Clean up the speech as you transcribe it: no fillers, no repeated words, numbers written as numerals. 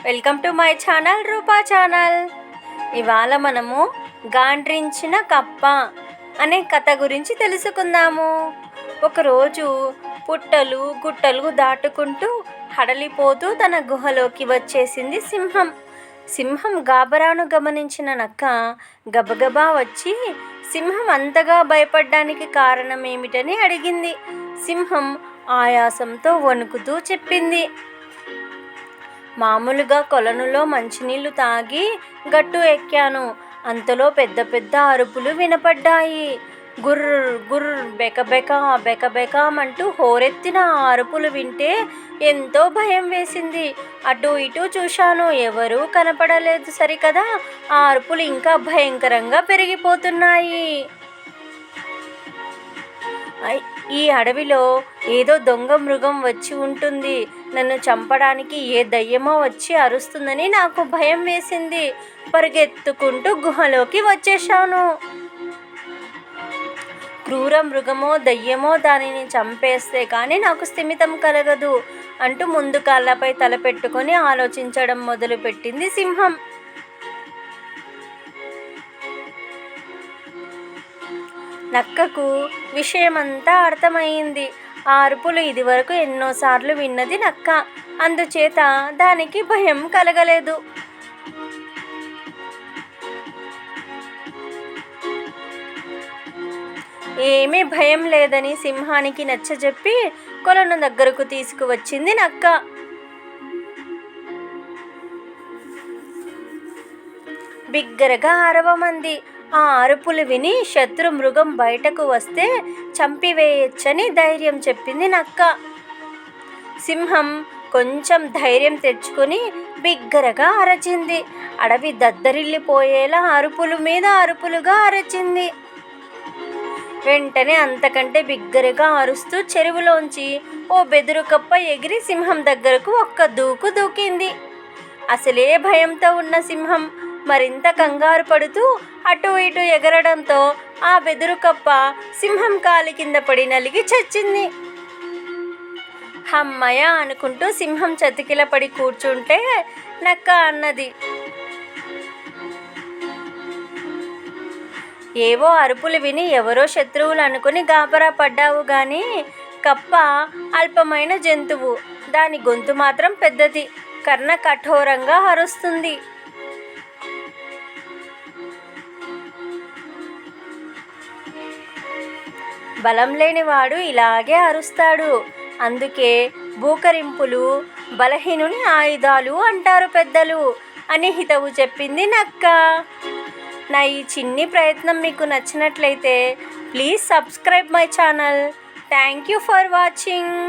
Welcome to my channel Roopa channel. ఇవాళ మనము గాండ్రించిన కప్ప అనే కథ గురించి తెలుసుకుందాము. ఒకరోజు పుట్టలు గుట్టలు దాటుకుంటూ హడలిపోతూ తన గుహలోకి వచ్చేసింది సింహం గాబరాను గమనించిన నక్క గబగబా వచ్చి సింహం అంతగా భయపడ్డానికి కారణం ఏమిటని అడిగింది. సింహం ఆయాసంతో వణుకుతూ చెప్పింది, మామూలుగా కొలనులో మంచినీళ్లు తాగి గట్టు ఎక్కాను. అంతలో పెద్ద పెద్ద అరుపులు వినపడ్డాయి. గుర్ర గుర్ర బెకబెకామంటూ హోరెత్తిన ఆ అరుపులు వింటే ఎంతో భయం వేసింది. అటు ఇటు చూశాను, ఎవరూ కనపడలేదు. సరికదా, ఆ అరుపులు ఇంకా భయంకరంగా పెరిగిపోతున్నాయి. ఈ అడవిలో ఏదో దొంగ మృగం వచ్చి ఉంటుంది. నన్ను చంపడానికి ఏ దయ్యమో వచ్చి అరుస్తుందని నాకు భయం వేసింది. పరిగెత్తుకుంటూ గుహలోకి వచ్చేశాను. క్రూర మృగమో దయ్యమో దానిని చంపేస్తే కానీ నాకు స్థిమితం కలగదు అంటూ ముందు కాళ్ళపై తలపెట్టుకొని ఆలోచించడం మొదలుపెట్టింది సింహం. నక్కకు విషయమంతా అర్థమైంది. ఆ అరుపులు ఇదివరకు ఎన్నోసార్లు విన్నది నక్క. అందుచేత దానికి భయం కలగలేదు. ఏమీ భయం లేదని సింహానికి నచ్చజెప్పి కొలను దగ్గరకు తీసుకువచ్చింది నక్క. బిగ్గరగా అరవమంది. ఆ అరుపులు విని శత్రు మృగం బయటకు వస్తే చంపివేయచ్చని ధైర్యం చెప్పింది నక్క. సింహం కొంచెం ధైర్యం తెచ్చుకొని బిగ్గరగా అరచింది. అడవి దద్దరిల్లిపోయేలా అరుపులు మీద అరుపులుగా అరచింది. వెంటనే అంతకంటే బిగ్గరగా అరుస్తూ చెరువులోంచి ఓ బెదురు కప్ప ఎగిరి సింహం దగ్గరకు ఒక్క దూకు దూకింది. అసలే భయంతో ఉన్న సింహం మరింత కంగారు పడుతూ అటు ఇటు ఎగరడంతో ఆ బెదురు కప్ప సింహం కాలి కింద పడి నలిగి చచ్చింది. హమ్మయ్య అనుకుంటూ సింహం చతికిల పడి కూర్చుంటే నక్క అన్నది, ఏవో అరుపులు విని ఎవరో శత్రువులు అనుకుని గాబరా పడ్డావు గాని కప్ప అల్పమైన జంతువు. దాని గొంతు మాత్రం పెద్దది, కర్ణ కఠోరంగా అరుస్తుంది. బలం లేనివాడు ఇలాగే అరుస్తాడు. అందుకే బూకరింపులు బలహీనుని ఆయుధాలు అంటారు పెద్దలు అని హితవు చెప్పింది నక్క. నా ఈ చిన్ని ప్రయత్నం మీకు నచ్చినట్లయితే please subscribe my channel. Thank you for watching.